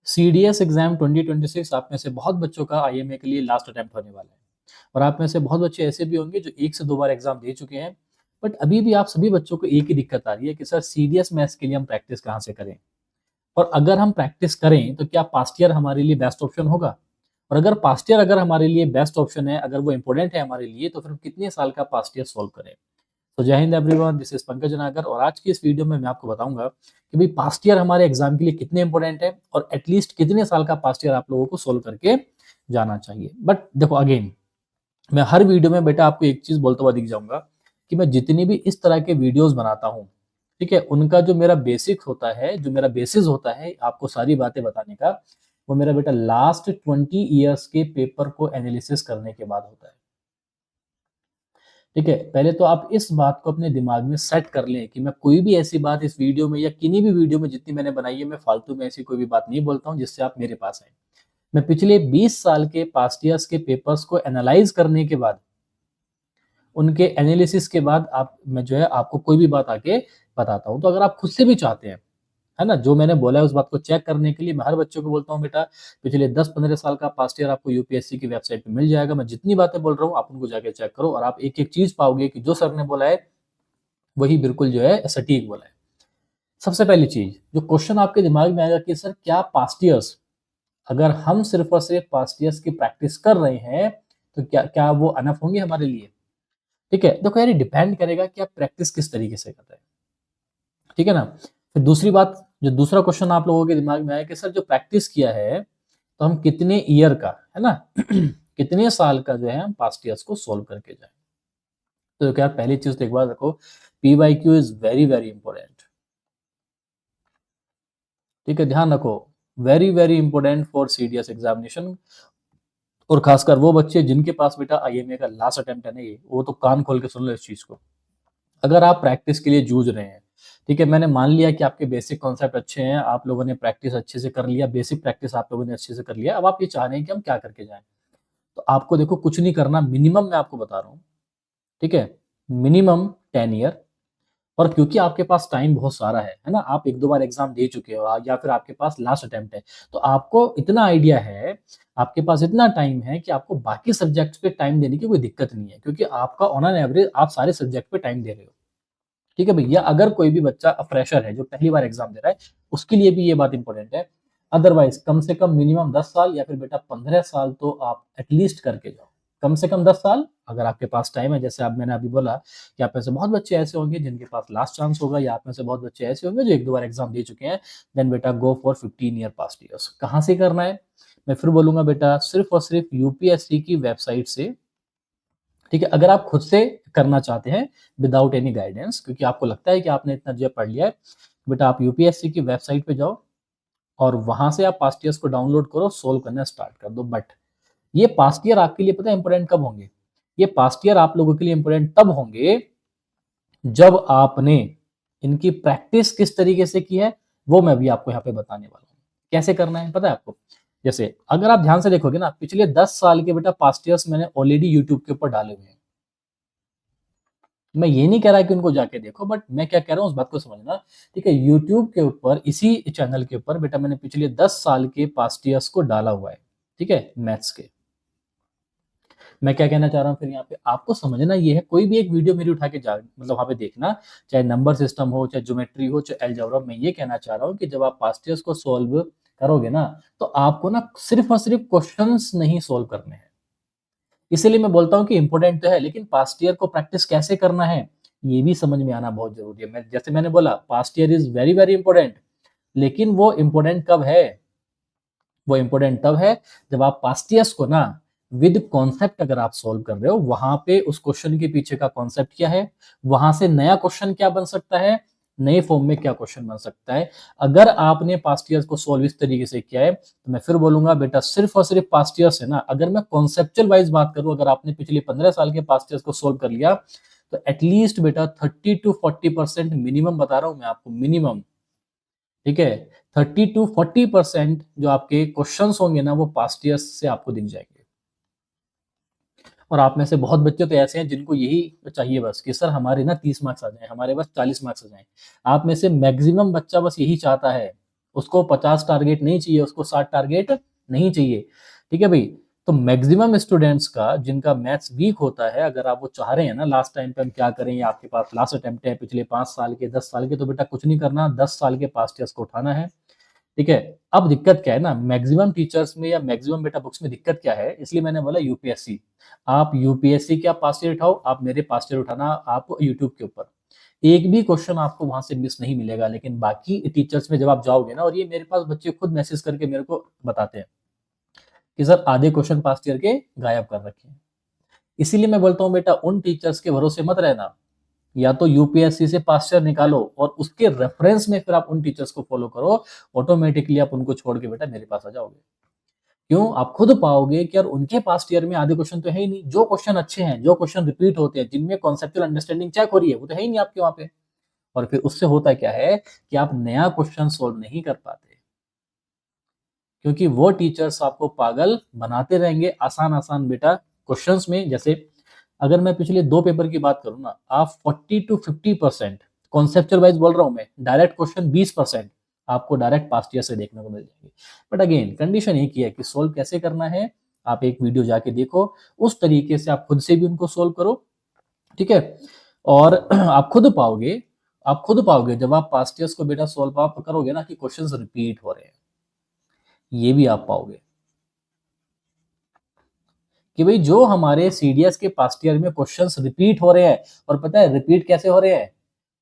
CDS exam 2026 आप में से बहुत बच्चों का आईएमए के लिए लास्ट अटेम्प्ट होने वाला है और आप में से बहुत बच्चे ऐसे भी होंगे जो एक से दो बार एग्जाम दे चुके हैं। बट अभी भी आप सभी बच्चों को एक ही दिक्कत आ रही है कि सर सीडीएस मैथ्स के लिए हम प्रैक्टिस कहाँ से करें, और अगर हम प्रैक्टिस करें तो क्या पास्ट ईयर हमारे लिए बेस्ट ऑप्शन होगा, और अगर पास्ट ईयर अगर हमारे लिए बेस्ट ऑप्शन है, अगर वो इंपॉर्टेंट है हमारे लिए, तो फिर हम कितने साल का पास्ट ईयर सोल्व करें। तो जय Hind everyone, this is Pankaj नागर और आज की इस वीडियो में मैं आपको बताऊंगा कि भाई पास्ट ईयर हमारे एग्जाम के लिए कितने इंपॉर्टेंट है और एटलीस्ट कितने साल का पास्ट ईयर आप लोगों को सोल्व करके जाना चाहिए। बट देखो अगेन, मैं हर वीडियो में बेटा आपको एक चीज बोलता हुआ दिख जाऊंगा कि मैं जितनी भी इस तरह के वीडियोस बनाता हूँ, ठीक है, उनका जो मेरा बेसिक होता है, जो मेरा बेसिस होता है आपको सारी बातें बताने का, वो मेरा बेटा लास्ट 20 ईयर्स के पेपर को एनालिसिस करने के बाद होता है। ठीक है, पहले तो आप इस बात को अपने दिमाग में सेट कर लें कि मैं कोई भी ऐसी बात इस वीडियो में या किन्हीं भी वीडियो में जितनी मैंने बनाई है, मैं फालतू में ऐसी कोई भी बात नहीं बोलता हूं जिससे आप मेरे पास आए। मैं पिछले 20 साल के पास्ट ईयर्स के पेपर्स को एनालाइज करने के बाद, उनके एनालिसिस के बाद आप मैं जो है आपको कोई भी बात आके बताता हूं। तो अगर आप खुद से भी चाहते हैं, है ना, जो मैंने बोला है उस बात को चेक करने के लिए, मैं हर बच्चों को बोलता हूँ बेटा पिछले 10-15 साल का पास्ट ईयर आपको यूपीएससी की वेबसाइट पे मिल जाएगा। मैं जितनी बातें बोल रहा हूँ आप उनको जाके चेक करो और आप एक एक चीज पाओगे कि जो सर ने बोला है वही बिल्कुल जो है सटीक बोला है। सबसे पहली चीज जो क्वेश्चन आपके दिमाग में आएगा कि सर क्या पास्ट ईयर्स, अगर हम सिर्फ और सिर्फ पास्ट ईयर्स की प्रैक्टिस कर रहे हैं तो क्या क्या वो अनफ होंगे हमारे लिए। ठीक है, देखो यार, डिपेंड करेगा कि आप प्रैक्टिस किस तरीके से कर रहे हैं। ठीक है ना। फिर दूसरी बात, जो दूसरा क्वेश्चन आप लोगों के दिमाग में आया कि सर जो प्रैक्टिस किया है तो हम कितने ईयर का, है ना, कितने साल का जो है हम पास्ट ईयर्स को सोल्व करके जाए। तो क्या पहली चीज तो एक बार रखो, PYQ is very very important. ठीक है, ध्यान रखो, very very important for CDS examination. और खासकर वो बच्चे जिनके पास बेटा आईएमए का लास्ट अटेम्प्ट है ना, ये वो तो कान खोल के सुन लो इस चीज को। अगर आप प्रैक्टिस के लिए जूझ रहे हैं, ठीक है, मैंने मान लिया कि आपके बेसिक कॉन्सेप्ट अच्छे हैं, आप लोगों ने प्रैक्टिस अच्छे से कर लिया, बेसिक प्रैक्टिस आप लोगों ने अच्छे से कर लिया, अब आप ये चाह रहे हैं कि हम क्या करके जाएं। तो आपको देखो कुछ नहीं करना, मिनिमम मैं आपको बता रहा हूँ, ठीक है, मिनिमम 10 ईयर। और क्योंकि आपके पास टाइम बहुत सारा है ना, आप एक दो बार एग्जाम दे चुके हो या फिर आपके पास लास्ट अटेम्प्ट है, तो आपको इतना आइडिया है, आपके पास इतना टाइम है कि आपको बाकी सब्जेक्ट्स पे टाइम देने की कोई दिक्कत नहीं है, क्योंकि आपका ऑन एन एवरेज आप सारे सब्जेक्ट पे टाइम दे रहे हो। ठीक है भैया, अगर कोई भी बच्चा फ्रेशर है जो पहली बार एग्जाम दे रहा है, उसके लिए भी ये बात इंपॉर्टेंट है। अदरवाइज कम से कम मिनिमम 10 साल या फिर बेटा 15 साल तो आप एटलीस्ट करके जाओ। कम से कम 10 साल अगर आपके पास टाइम है, जैसे आप मैंने अभी बोला कि आप में से बहुत बच्चे ऐसे होंगे जिनके पास लास्ट चांस होगा, या आप में से बहुत बच्चे ऐसे होंगे जो एक दो बार एग्जाम दे चुके हैं, देन बेटा go for 15 year past years. कहाँ से करना है, मैं फिर बोलूंगा बेटा, सिर्फ और सिर्फ यूपीएससी की वेबसाइट से। ठीक है, अगर आप खुद से करना चाहते हैं विदाउट एनी गाइडेंस, क्योंकि आपको लगता है कि आपने इतना जो पढ़ लिया है, तो बेटा आप यूपीएससी की वेबसाइट पे जाओ और वहां से आप पास्ट ईयर्स को डाउनलोड करो, सोल्व करना स्टार्ट कर दो। बट ये पास्ट ईयर आपके लिए पता है इंपोर्टेंट कब होंगे, ये पास्ट ईयर आप लोगों के लिए इंपोर्टेंट तब होंगे जब आपने इनकी प्रैक्टिस किस तरीके से की है, वो मैं भी आपको यहाँ पे बताने वाला हूँ। कैसे करना है पता है आपको, जैसे अगर आप ध्यान से देखोगे ना, पिछले 10 साल के बेटा पास्ट ईयर्स मैंने ऑलरेडी यूट्यूब के ऊपर डाले हुए हैं। मैं ये नहीं कह रहा कि उनको जाके देखो, बट मैं क्या कह रहा हूँ उस बात को समझना। ठीक है, यूट्यूब के ऊपर इसी चैनल के ऊपर बेटा मैंने पिछले 10 साल के पास्ट ईयर्स को डाला हुआ है। ठीक है, मैथ्स के। मैं क्या कहना चाह रहा हूँ फिर यहाँ पे आपको समझना ये है, कोई भी एक वीडियो मेरी उठा के जा मतलब वहां पे देखना, चाहे नंबर सिस्टम हो, चाहे ज्योमेट्री हो, चाहे एलजेब्रा। मैं ये कहना चाह रहा हूँ कि जब आप पास्ट ईयर्स को सोल्व करोगे ना, तो आपको ना सिर्फ और सिर्फ क्वेश्चंस नहीं सोल्व करने हैं। इसीलिए मैं बोलता हूँ कि इंपॉर्टेंट तो है, लेकिन पास्ट ईयर को प्रैक्टिस कैसे करना है ये भी समझ में आना बहुत जरूरी है। मैं जैसे मैंने बोला past year is very very important, लेकिन वो इंपॉर्टेंट कब है, वो इंपॉर्टेंट तब है जब आप पास्ट ईयर्स को ना विद कॉन्सेप्ट अगर आप सोल्व कर रहे हो, वहां पे उस क्वेश्चन के पीछे का कॉन्सेप्ट क्या है, वहां से नया क्वेश्चन क्या बन सकता है, नए फॉर्म में क्या क्वेश्चन बन सकता है। अगर आपने पास्ट ईयर्स को सोल्व इस तरीके से किया है, तो मैं फिर बोलूंगा बेटा सिर्फ और सिर्फ पास्ट ईयर्स है ना, अगर मैं कॉन्सेप्चुअल वाइज बात करूं, अगर आपने पिछले 15 साल के पास्ट ईयर्स को सोल्व कर लिया, तो एटलीस्ट बेटा 30 to 40% मिनिमम बता रहा हूं मैं आपको, मिनिमम। ठीक है, 30 to 40% जो आपके क्वेश्चंस होंगे ना, वो पास्ट ईयर्स से आपको दिख जाएंगे। और आप में से बहुत बच्चे तो ऐसे हैं जिनको यही चाहिए बस कि सर हमारे ना 30 मार्क्स आ जाएं, हमारे बस 40 मार्क्स आ जाएं। आप में से मैक्सिमम बच्चा बस यही चाहता है, उसको 50 टारगेट नहीं चाहिए, उसको 60 टारगेट नहीं चाहिए। ठीक है भाई। तो मैक्सिमम स्टूडेंट्स का जिनका मैथ्स वीक होता है, अगर आप वो चाह रहे हैं ना लास्ट टाइम पे हम क्या करें, या आपके पास लास्ट अटेम्प्ट है पिछले 5 साल के 10 साल के, तो बेटा कुछ नहीं करना, 10 साल के पास्ट ईयर्स को उठाना है। ठीक है। अब दिक्कत क्या है ना, मैक्सिमम टीचर्स में या मैक्सिमम बेटा बुक्स में दिक्कत क्या है, इसलिए मैंने बोला यूपीएससी। आप यूपीएससी के आप पास्ट ईयर उठाओ, आप मेरे पास्ट ईयर उठाना आप यूट्यूब के ऊपर, एक भी क्वेश्चन आपको वहां से मिस नहीं मिलेगा। लेकिन बाकी टीचर्स में जब आप जाओगे ना, और ये मेरे पास बच्चे खुद मैसेज करके मेरे को बताते हैं कि सर आधे क्वेश्चन पास्ट ईयर के गायब कर रखे हैं। इसीलिए मैं बोलता हूँ बेटा उन टीचर्स के भरोसे मत रहना, या तो यूपीएससी से पास्ट ईयर निकालो और उसके रेफरेंस में फिर आप उन टीचर्स को फॉलो करो, ऑटोमेटिकली आप उनको छोड़ के बेटा मेरे पास आ जाओगे। क्यों? आप खुद पाओगे कि यार उनके पास्ट ईयर में आधे क्वेश्चन तो है ही नहीं, जो क्वेश्चन अच्छे हैं, जो क्वेश्चन रिपीट होते हैं, जिनमें कॉन्सेप्चुअल अंडरस्टैंडिंग चेक हो रही है, वो तो है ही नहीं आपके वहां पे। और फिर उससे होता क्या है कि आप नया क्वेश्चन सोल्व नहीं कर पाते, क्योंकि वो टीचर्स आपको पागल बनाते रहेंगे आसान आसान बेटा क्वेश्चंस में। जैसे अगर मैं पिछले 2 पेपर की बात करूं ना, आप 40 to 50% कॉन्सेप्चुअल वाइज बोल रहा हूं मैं, डायरेक्ट क्वेश्चन 20% आपको डायरेक्ट पास्ट ईयर से देखने को मिल जाएंगे। बट अगेन कंडीशन एक ही है कि सोल्व कैसे करना है, आप एक वीडियो जाके देखो, उस तरीके से आप खुद से भी उनको सोल्व करो। ठीक है। और आप खुद पाओगे जब आप पास्ट ईयर्स को बेटा सोल्व आप करोगे ना कि क्वेश्चंस रिपीट हो रहे हैं, ये भी आप पाओगे कि भाई जो हमारे सीडीएस के पास्ट ईयर में क्वेश्चंस रिपीट हो रहे हैं, और पता है रिपीट कैसे हो रहे हैं,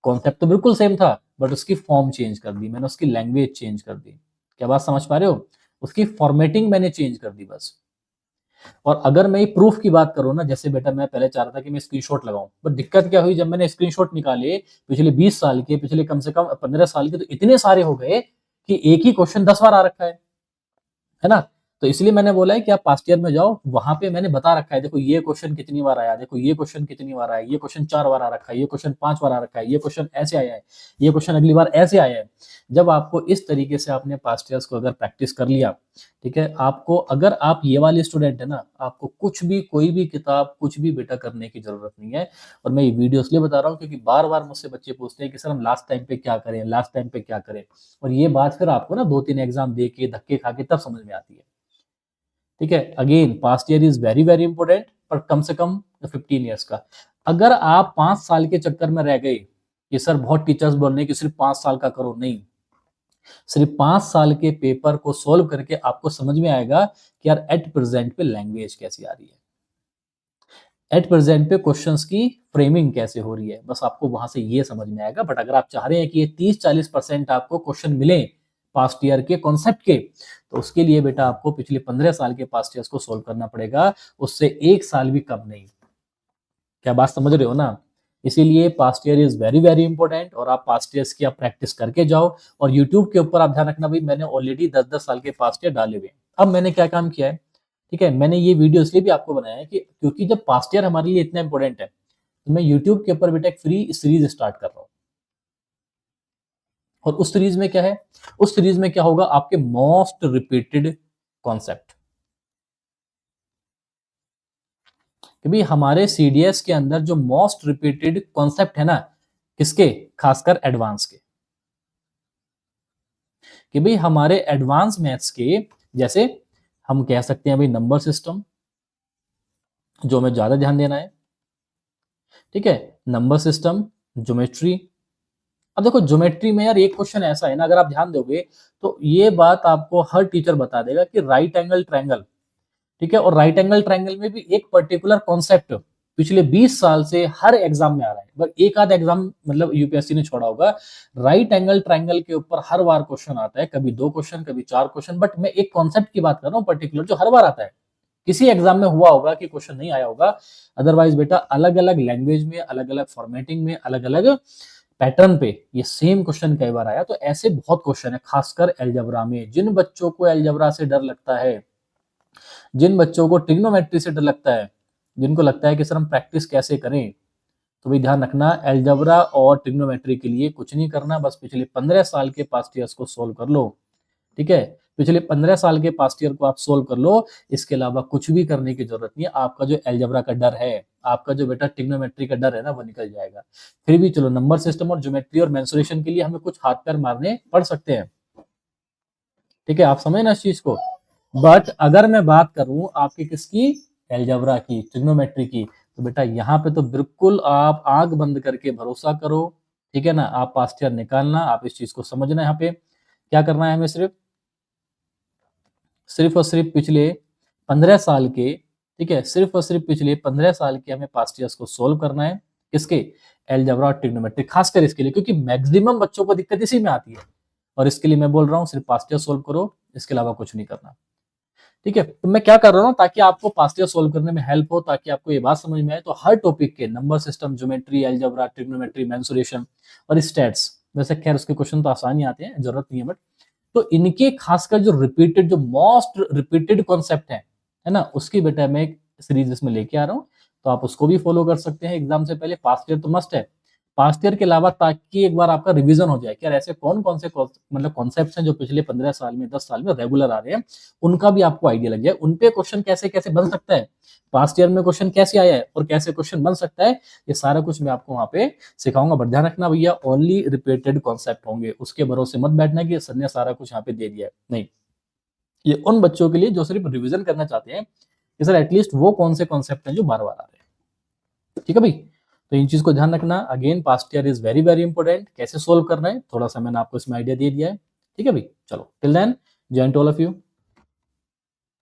कॉन्सेप्ट तो बिल्कुल सेम था बट उसकी फॉर्म चेंज कर दी मैंने, उसकी लैंग्वेज चेंज कर दी। क्या बात समझ पा रहे हो? उसकी फॉर्मेटिंग मैंने चेंज कर दी बस। और अगर मैं प्रूफ की बात करूं ना, जैसे बेटा मैं पहले चाह रहा था कि मैं स्क्रीनशॉट लगाऊं, बट दिक्कत क्या हुई, जब मैंने स्क्रीनशॉट निकाले पिछले 20 साल के, पिछले कम से कम 15 साल के, तो इतने सारे हो गए कि एक ही क्वेश्चन 10 बार आ रखा है ना। तो इसलिए मैंने बोला है कि आप पास्ट ईयर में जाओ, वहां पे मैंने बता रखा है, देखो ये क्वेश्चन कितनी बार आया, देखो ये क्वेश्चन कितनी बार आया, ये क्वेश्चन 4 बार आ रखा है, ये क्वेश्चन 5 बार आ रखा है, ये क्वेश्चन ऐसे आया है, ये क्वेश्चन अगली बार ऐसे आया है। जब आपको इस तरीके से आपने पास्ट ईयर्स को अगर प्रैक्टिस कर लिया, ठीक है, आपको अगर आप ये वाले स्टूडेंट है ना, आपको कुछ भी कोई भी किताब कुछ भी बेटा करने की जरूरत नहीं है। और मैं ये वीडियो इसलिए बता रहा हूँ क्योंकि बार बार मुझसे बच्चे पूछते हैं कि सर हम लास्ट टाइम पे क्या करें, लास्ट टाइम पे क्या करें, और ये बात फिर आपको ना 2-3 एग्जाम दे के धक्के खा के तब समझ में आती है। ठीक है। Again past year is very very important, पर कम से कम 15 ईयर्स का। अगर आप 5 साल के चक्कर में रह गए, ये सर बहुत टीचर्स बोल रहे हैं कि सिर्फ 5 साल का करो, नहीं, सिर्फ 5 साल के पेपर को सोल्व करके आपको समझ में आएगा कि यार एट प्रेजेंट पे लैंग्वेज कैसी आ रही है, एट प्रेजेंट पे क्वेश्चंस की फ्रेमिंग कैसे हो रही है, बस आपको वहां से ये समझ में आएगा। बट अगर आप चाह रहे हैं कि ये 30-40% आपको क्वेश्चन मिले पास्ट ईयर के कॉन्सेप्ट के, तो उसके लिए बेटा आपको पिछले 15 साल के पास्ट ईयर्स को सोल्व करना पड़ेगा, उससे 1 साल भी कम नहीं। क्या बात समझ रहे हो ना? इसीलिए past year is very very important, और आप पास्ट ईयर्स की आप प्रैक्टिस करके जाओ। और यूट्यूब के ऊपर आप ध्यान रखना भाई, मैंने ऑलरेडी 10-10 साल के पास्ट ईयर डाले हुए हैं। अब मैंने क्या काम किया है, ठीक है, मैंने ये वीडियो इसलिए भी आपको बनाया है कि क्योंकि जब पास्ट ईयर हमारे लिए इतना इंपॉर्टेंट है, तो मैं यूट्यूब के ऊपर बेटा एक फ्री सीरीज स्टार्ट कर रहा हूँ। और उस सीरीज में क्या है, उस सीरीज में क्या होगा, आपके मोस्ट रिपीटेड कॉन्सेप्ट, कि भाई हमारे सीडीएस के अंदर जो मोस्ट रिपीटेड कॉन्सेप्ट है ना, किसके, खासकर एडवांस के, कि भाई हमारे एडवांस मैथ्स के, जैसे हम कह सकते हैं भाई नंबर सिस्टम, जो हमें ज्यादा ध्यान देना है। ठीक है, नंबर सिस्टम, ज्योमेट्री। अब देखो ज्योमेट्री में यार एक क्वेश्चन ऐसा है ना, अगर आप ध्यान दोगे तो ये बात आपको हर टीचर बता देगा कि राइट एंगल ट्रायंगल, ठीक है, और राइट एंगल ट्रायंगल में भी एक पर्टिकुलर कॉन्सेप्ट पिछले 20 साल से हर एग्जाम में आ रहा है, बट एक आध एग्जाम मतलब यूपीएससी ने छोड़ा होगा, राइट एंगल ट्रायंगल के ऊपर हर बार क्वेश्चन आता है, कभी 2 क्वेश्चन कभी 4 क्वेश्चन, बट मैं एक कॉन्सेप्ट की बात कर रहा हूँ पर्टिकुलर, जो हर बार आता है। किसी एग्जाम में हुआ होगा कि क्वेश्चन नहीं आया होगा, अदरवाइज बेटा अलग अलग लैंग्वेज में, अलग अलग फॉर्मेटिंग में, अलग अलग पैटर्न पे ये सेम क्वेश्चन कई बार आया। तो ऐसे बहुत क्वेश्चन है, खासकर एलजबरा में। जिन बच्चों को एलजबरा से डर लगता है, जिन बच्चों को ट्रिग्नोमेट्री से डर लगता है, जिनको लगता है कि सर हम प्रैक्टिस कैसे करें, तो भाई ध्यान रखना, एलजबरा और ट्रिग्नोमेट्री के लिए कुछ नहीं करना, बस पिछले 15 साल के पास्ट ईयर्स को सोल्व कर लो। ठीक है, पिछले 15 साल के पास्ट ईयर को आप सोल्व कर लो, इसके अलावा कुछ भी करने की जरूरत नहीं है। आपका जो एलजबरा का डर है, आपका जो बेटा ट्रिग्नोमेट्री का डर है ना, वो निकल जाएगा। फिर भी चलो नंबर सिस्टम और ज्योमेट्री और मेंसुरेशन के लिए हमें कुछ हाथ पैर मारने पड़ सकते हैं, ठीक है, आप समझ ना इस चीज को। बट अगर मैं बात करूं आपकी किसकी, एलजेब्रा की, ट्रिग्नोमेट्री की, तो बेटा यहाँ पे तो बिल्कुल आप आंख बंद करके भरोसा करो, ठीक है ना। आप पास्ट ईयर निकालना, आप इस चीज को समझना, यहाँ पे क्या करना है हमें, सिर्फ और सिर्फ पिछले 15 साल के, ठीक है, सिर्फ और सिर्फ पिछले 15 साल के हमें पास्ट ईयर्स को सोल्व करना है, किसके, एलजेब्रा और ट्रिग्नोमेट्री, खासकर इसके लिए, क्योंकि मैक्सिमम बच्चों को दिक्कत इसी में आती है। और इसके लिए मैं बोल रहा हूँ सिर्फ पास्ट ईयर सोल्व करो, इसके अलावा कुछ नहीं करना, ठीक है। तो मैं क्या कर रहा हूँ ताकि आपको पास्ट ईयर सोल्व करने में हेल्प हो, ताकि आपको ये बात समझ में आए, तो हर टॉपिक के number system, geometry, algebra, trigonometry, mensuration और स्टैट्स, वैसे खैर उसके क्वेश्चन तो आसान ही आते हैं, जरूरत नहीं है, बट तो इनके खासकर जो रिपीटेड, जो मोस्ट रिपीटेड कॉन्सेप्ट है ना, उसकी बेटा मैं एक सीरीज इसमें लेके आ रहा हूँ, तो आप उसको भी फॉलो कर सकते हैं एग्जाम से पहले। पास्ट ईयर तो मस्ट है, पास्ट ईयर के अलावा, ताकि एक बार आपका रिवीजन हो जाए कि यार ऐसे कौन कौन से मतलब कॉन्सेप्ट्स हैं जो पिछले 15 साल में, 10 साल में रेगुलर आ रहे हैं, उनका भी आपको आइडिया लग जाए, उनपे क्वेश्चन कैसे कैसे बन सकता है, पास्ट ईयर में क्वेश्चन कैसे आया है और कैसे क्वेश्चन बन सकता है, ये सारा कुछ मैं आपको वहां पे सिखाऊंगा। बट ध्यान रखना भैया, ओनली रिपीटेड कॉन्सेप्ट होंगे, उसके भरोसे मत बैठना कि सर ने सारा कुछ यहाँ पे दे दिया है, नहीं। ये उन बच्चों के लिए जो सिर्फ रिवीजन करना चाहते हैं कि सर एटलीस्ट वो कौन से कॉन्सेप्ट हैं जो बार बार आ रहे हैं, ठीक है भाई। तो इन चीज को ध्यान रखना, again past year is very very important, कैसे सोल्व करना है थोड़ा सा मैंने आपको इसमें आइडिया दे दिया है, ठीक है भाई। चलो till then, join to all of you.